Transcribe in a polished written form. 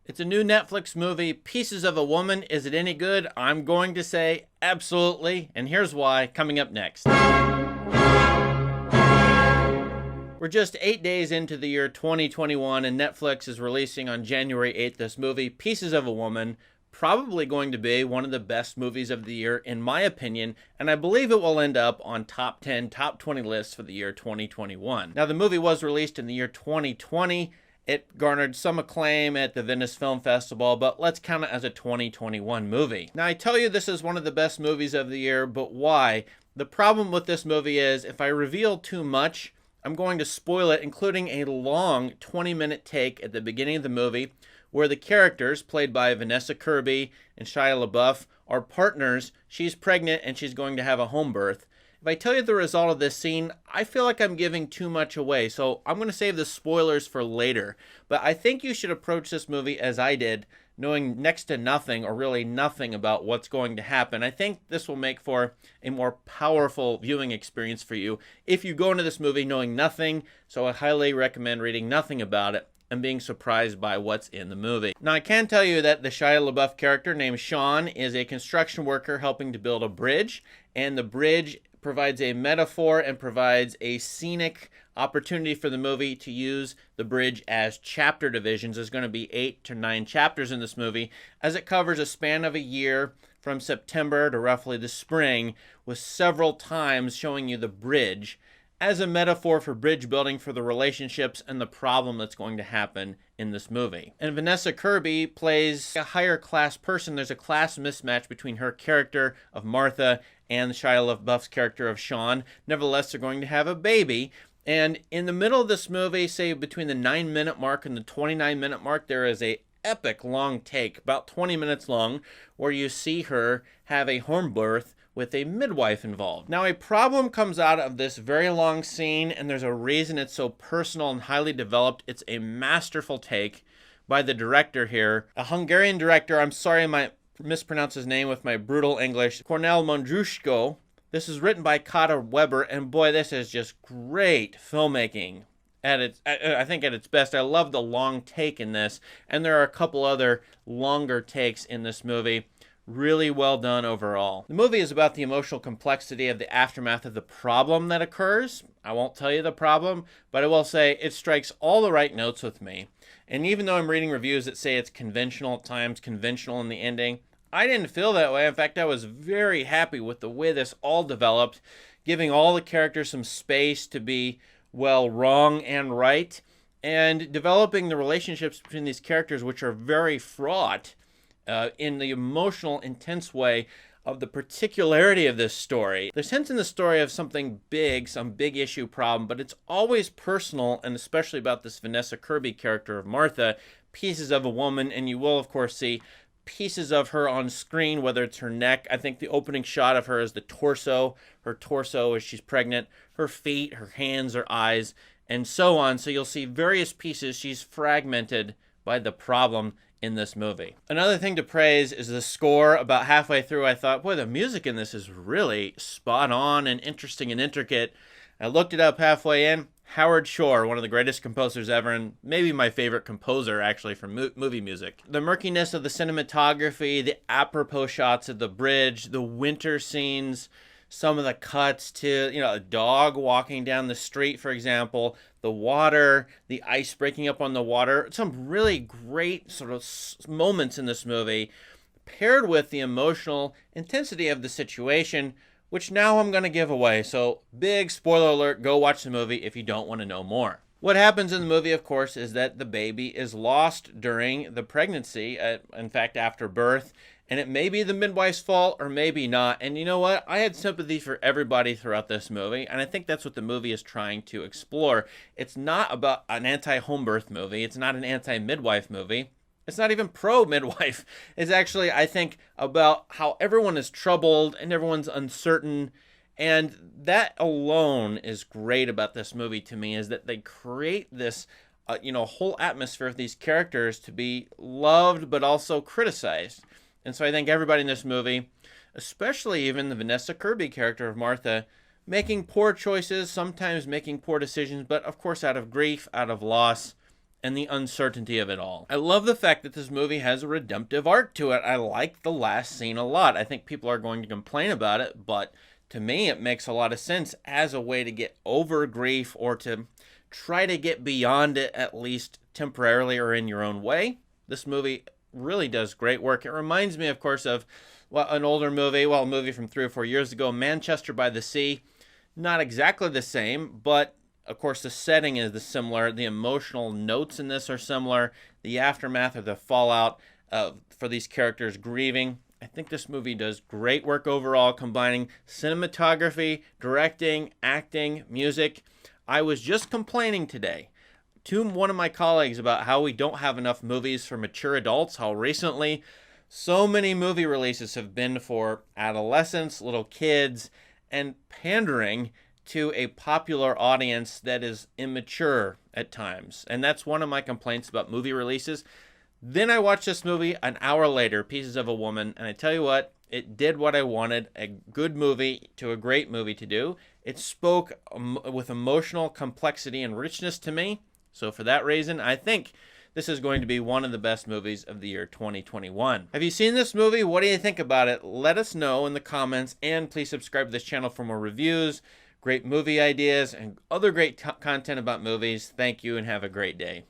It's a new Netflix movie, Pieces of a Woman. Is it any good? I'm going to say absolutely, and here's why, coming up next. We're just 8 days into the year 2021, and Netflix is releasing on January 8th this movie, Pieces of a Woman, probably going to be one of the best movies of the year, in my opinion, and I believe it will end up on top 10, top 20 lists for the year 2021. Now, the movie was released in the year 2020. It garnered some acclaim at the Venice Film Festival, but let's count it as a 2021 movie. Now, I tell you this is one of the best movies of the year, but why? The problem with this movie is if I reveal too much, I'm going to spoil it, including a long 20-minute take at the beginning of the movie where the characters, played by Vanessa Kirby and Shia LeBoeuf, are partners. She's pregnant and she's going to have a home birth. If I tell you the result of this scene, I feel like I'm giving too much away, so I'm going to save the spoilers for later. But I think you should approach this movie as I did, knowing next to nothing or really nothing about what's going to happen. I think this will make for a more powerful viewing experience for you if you go into this movie knowing nothing, so I highly recommend reading nothing about it and being surprised by what's in the movie. Now, I can tell you that the Shia LaBeouf character named Sean is a construction worker helping to build a bridge, and the bridge provides a metaphor and provides a scenic opportunity for the movie to use the bridge as chapter divisions. There's going to be 8 to 9 chapters in this movie, as it covers a span of a year from September to roughly the spring, with several times showing you the bridge as a metaphor for bridge building for the relationships and the problem that's going to happen in this movie. And Vanessa Kirby plays a higher class person. There's a class mismatch between her character of Martha and Shia LaBeouf's character of Sean. Nevertheless, they're going to have a baby. And in the middle of this movie, say between the 9-minute mark and the 29-minute mark, there is a epic long take, about 20 minutes long, where you see her have a home birth with a midwife involved. Now, a problem comes out of this very long scene, and there's a reason it's so personal and highly developed. It's a masterful take by the director here, a Hungarian director. I'm sorry I might mispronounce his name with my brutal English, Cornel Mondrushko. This is written by Kata Weber, and boy, this is just great filmmaking I think at its best. I love the long take in this, and there are a couple other longer takes in this movie. Really well done overall. The movie is about the emotional complexity of the aftermath of the problem that occurs. I won't tell you the problem, but I will say it strikes all the right notes with me. And even though I'm reading reviews that say it's conventional at times, conventional in the ending, I didn't feel that way. In fact, I was very happy with the way this all developed, giving all the characters some space to be, well, wrong and right, and developing the relationships between these characters, which are very fraught in the emotional, intense way of the particularity of this story. There's hints in the story of something big, some big issue problem, but it's always personal, and especially about this Vanessa Kirby character of Martha, Pieces of a Woman, and you will, of course, see pieces of her on screen, whether it's her neck. I think the opening shot of her is the torso, her torso as she's pregnant, her feet, her hands, her eyes, and so on. So you'll see various pieces. She's fragmented by the problem in this movie. Another thing to praise is the score. About halfway through, I thought, boy, the music in this is really spot on and interesting and intricate. I looked it up halfway in. Howard Shore, one of the greatest composers ever, and maybe my favorite composer, actually, for movie music. The murkiness of the cinematography, the apropos shots of the bridge, the winter scenes, some of the cuts to, a dog walking down the street, for example, the water, the ice breaking up on the water, some really great sort of moments in this movie, paired with the emotional intensity of the situation, which now I'm going to give away. So big spoiler alert, go watch the movie if you don't want to know more. What happens in the movie, of course, is that the baby is lost during the pregnancy, in fact, after birth, and it may be the midwife's fault or maybe not. And you know what? I had sympathy for everybody throughout this movie, and I think that's what the movie is trying to explore. It's not about an anti-home birth movie. It's not an anti-midwife movie. It's not even pro-midwife. It's actually, I think, about how everyone is troubled and everyone's uncertain. And that alone is great about this movie to me, is that they create this, whole atmosphere of these characters to be loved but also criticized. And so I think everybody in this movie, especially even the Vanessa Kirby character of Martha, making poor choices, sometimes making poor decisions, but of course out of grief, out of loss, and the uncertainty of it all. I love the fact that this movie has a redemptive arc to it. I like the last scene a lot. I think people are going to complain about it, but to me, it makes a lot of sense as a way to get over grief or to try to get beyond it, at least temporarily or in your own way. This movie really does great work. It reminds me, of course, of an older movie, a movie from 3 or 4 years ago, Manchester by the Sea. Not exactly the same, but of course the setting is similar. The emotional notes in this are similar. The aftermath or the fallout for these characters grieving. I think this movie does great work overall, combining cinematography, directing, acting, music. I was just complaining today to one of my colleagues about how we don't have enough movies for mature adults, how recently so many movie releases have been for adolescents, little kids, and pandering to a popular audience that is immature at times. And that's one of my complaints about movie releases. Then I watched this movie an hour later, Pieces of a Woman, and I tell you what, it did what I wanted a good movie to a great movie to do. It spoke with emotional complexity and richness to me. So for that reason, I think this is going to be one of the best movies of the year 2021. Have you seen this movie? What do you think about it? Let us know in the comments, and please subscribe to this channel for more reviews, great movie ideas, and other great content about movies. Thank you, and have a great day.